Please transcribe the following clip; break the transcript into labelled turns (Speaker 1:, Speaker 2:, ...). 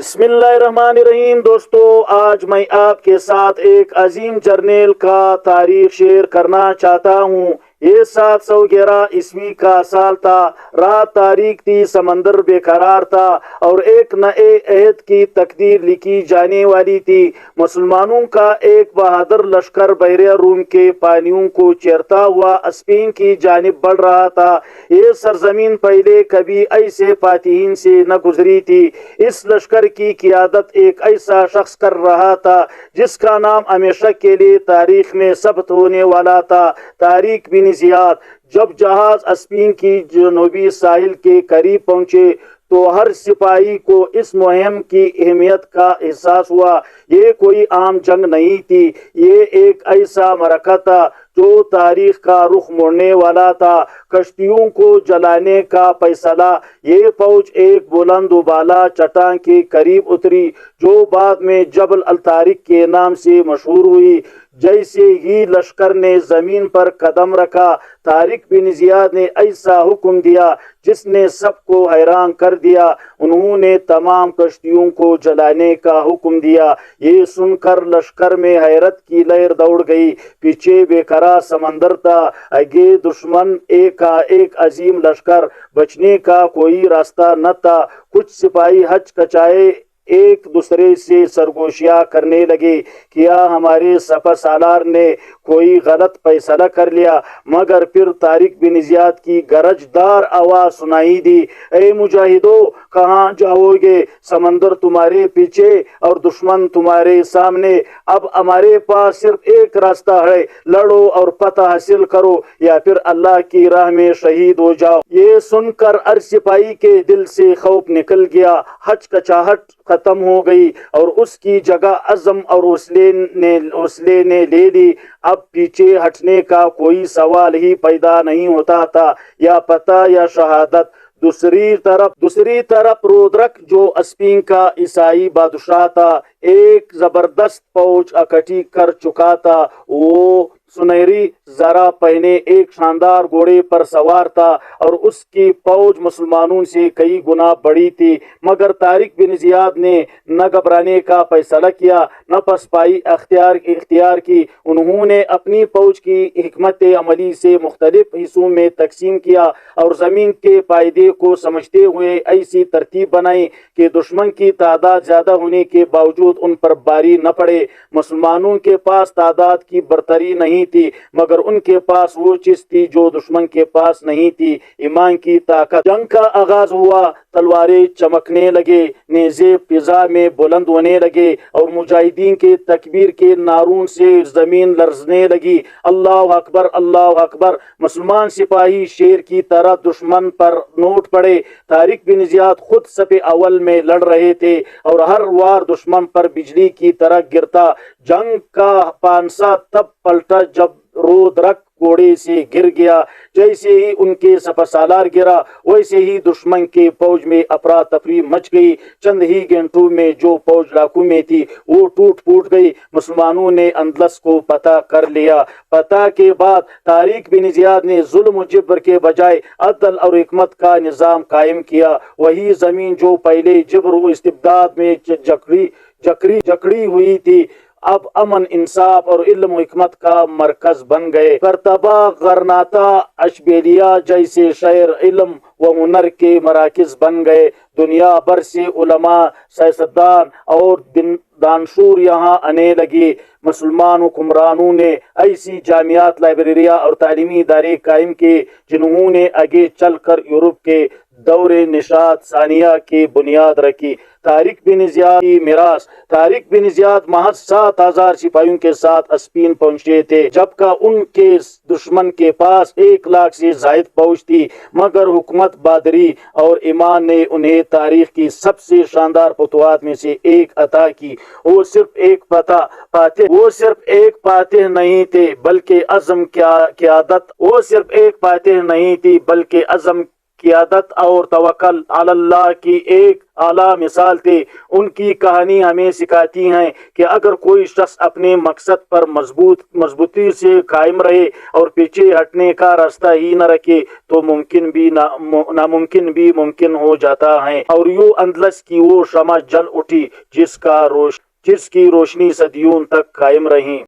Speaker 1: بسم اللہ الرحمن الرحیم۔ دوستو، آج میں آپ کے ساتھ ایک عظیم جرنیل کا تاریخ شیئر کرنا چاہتا ہوں۔ یہ 711 عیسوی کا سال تھا، رات تاریک تھی، سمندر بے قرار تھا اور ایک نئے عہد کی تقدیر لکھی جانے والی تھی۔ مسلمانوں کا ایک بہادر لشکر بحر روم کے پانیوں کو چیرتا ہوا اسپین کی جانب بڑھ رہا تھا۔ یہ سرزمین پہلے کبھی ایسے فاتحین سے نہ گزری تھی۔ اس لشکر کی قیادت ایک ایسا شخص کر رہا تھا جس کا نام ہمیشہ کے لیے تاریخ میں ثبت ہونے والا تھا، طارق بن زیاد۔ جب جہاز اسپین کی جنوبی ساحل کے قریب پہنچے تو ہر سپاہی کو اس مہم کی اہمیت کا احساس ہوا۔ یہ کوئی عام جنگ نہیں تھی، یہ ایک ایسا معرکہ تھا جو تاریخ کا رخ موڑنے والا تھا۔ کشتیوں کو جلانے کا فیصلہ۔ یہ فوج ایک بلند و بالا چٹان کے قریب اتری جو بعد میں جبل الطارق کے نام سے مشہور ہوئی۔ جیسے ہی لشکر نے زمین پر قدم رکھا، طارق بن زیاد نے ایسا حکم دیا جس نے سب کو حیران کر دیا۔ انہوں نے تمام کشتیوں کو جلانے کا حکم دیا۔ یہ سن کر لشکر میں حیرت کی لہر دوڑ گئی۔ پیچھے بے قرار سمندر تھا، آگے دشمن ایک عظیم لشکر، بچنے کا کوئی راستہ نہ تھا۔ کچھ سپاہی ہچکچائے، ایک دوسرے سے سرگوشیاں کرنے لگے، کیا ہمارے سپہ سالار نے کوئی غلط فیصلہ کر لیا؟ مگر پھر طارق بن زیاد کی گرجدار آواز سنائی دی، اے مجاہدو، کہاں جاؤ گے؟ سمندر تمہارے پیچھے اور دشمن تمہارے سامنے۔ اب ہمارے پاس صرف ایک راستہ ہے، لڑو اور فتح حاصل کرو یا پھر اللہ کی راہ میں شہید ہو جاؤ۔ یہ سن کر ہر سپاہی کے دل سے خوف نکل گیا، ہچکچاہٹ ختم ہو گئی اور اس کی جگہ عزم اور حوصلے نے لے لی۔ اب پیچھے ہٹنے کا کوئی سوال ہی پیدا نہیں ہوتا تھا، یا فتح یا شہادت۔ دوسری طرف رودرک، جو اسپین کا عیسائی بادشاہ تھا، ایک زبردست فوج اکٹھی کر چکا تھا۔ وہ سنہری زرہ پہنے ایک شاندار گھوڑے پر سوار تھا اور اس کی فوج مسلمانوں سے کئی گنا بڑی تھی۔ مگر طارق بن زیاد نے نہ گھبرانے کا فیصلہ کیا، نہ پسپائی اختیار کی۔ انہوں نے اپنی فوج کی حکمت عملی سے مختلف حصوں میں تقسیم کیا اور زمین کے فائدے کو سمجھتے ہوئے ایسی ترتیب بنائی کہ دشمن کی تعداد زیادہ ہونے کے باوجود ان پر بھاری نہ پڑے۔ مسلمانوں کے پاس تعداد کی برتری نہیں تھی، مگر ان کے پاس وہ چیز تھی جو دشمن کے پاس نہیں تھی، ایمان کی طاقت۔ جنگ کا آغاز ہوا، تلواریں چمکنے لگے، نیزے فضا میں بلند ہونے لگے اور مجاہدین کے تکبیر کے نعروں سے زمین لرزنے لگی۔ اللہ اکبر، اللہ اکبر۔ مسلمان سپاہی شیر کی طرح دشمن پر نوٹ پڑے۔ طارق بن زیاد خود صف اول میں لڑ رہے تھے اور ہر وار دشمن پر بجلی کی طرح گرتا۔ جنگ کا پانسا تب پلٹا جب رودرک گھوڑے سے گر گیا۔ جیسے ہی ان کے سپہ سالار گرا، ویسے ہی دشمن کے فوج میں افراتفری مچ گئی۔ چند ہی گھنٹوں میں جو فوج لاکھوں میں تھی وہ ٹوٹ پھوٹ گئی۔ مسلمانوں نے اندلس کو فتح کر لیا۔ فتح کے بعد طارق بن زیاد نے ظلم و جبر کے بجائے عدل اور حکمت کا نظام قائم کیا۔ وہی زمین جو پہلے جبر و استبداد میں جکڑی ہوئی تھی، اب امن، انصاف اور علم و حکمت کا مرکز بن گئے۔ کرتبہ، غرناطہ، اشبیلیہ جیسے شہر علم و ہنر کے مراکز بن گئے۔ دنیا بھر سے علماء، سیاستدان اور دانشور یہاں آنے لگے۔ مسلمان حکمرانوں نے ایسی جامعات، لائبریریاں اور تعلیمی ادارے قائم کیے جنہوں نے آگے چل کر یورپ کے دور نشاط ثانیہ کی بنیاد رکھی۔ طارق بن زیاد کی میراث۔ طارق بن زیاد محض 7,000 سپاہیوں کے ساتھ اسپین پہنچے تھے، جبکہ ان کے دشمن کے پاس 1,00,000 سے زائد فوج تھی۔ مگر حکمت، بہادری اور ایمان نے انہیں تاریخ کی سب سے شاندار فتوحات میں سے ایک عطا کی۔ وہ صرف ایک فاتح نہیں تھے بلکہ عزم، قیادت۔ وہ صرف ایک فاتح نہیں تھی بلکہ عزم، قیادت اور توکل علی اللہ کی ایک اعلیٰ مثال تھے۔ ان کی کہانی ہمیں سکھاتی ہے کہ اگر کوئی شخص اپنے مقصد پر مضبوطی سے قائم رہے اور پیچھے ہٹنے کا راستہ ہی نہ رکھے تو ناممکن بھی ممکن ہو جاتا ہے۔ اور یوں اندلس کی وہ شمع جل اٹھی جس کی روشنی صدیوں تک قائم رہی۔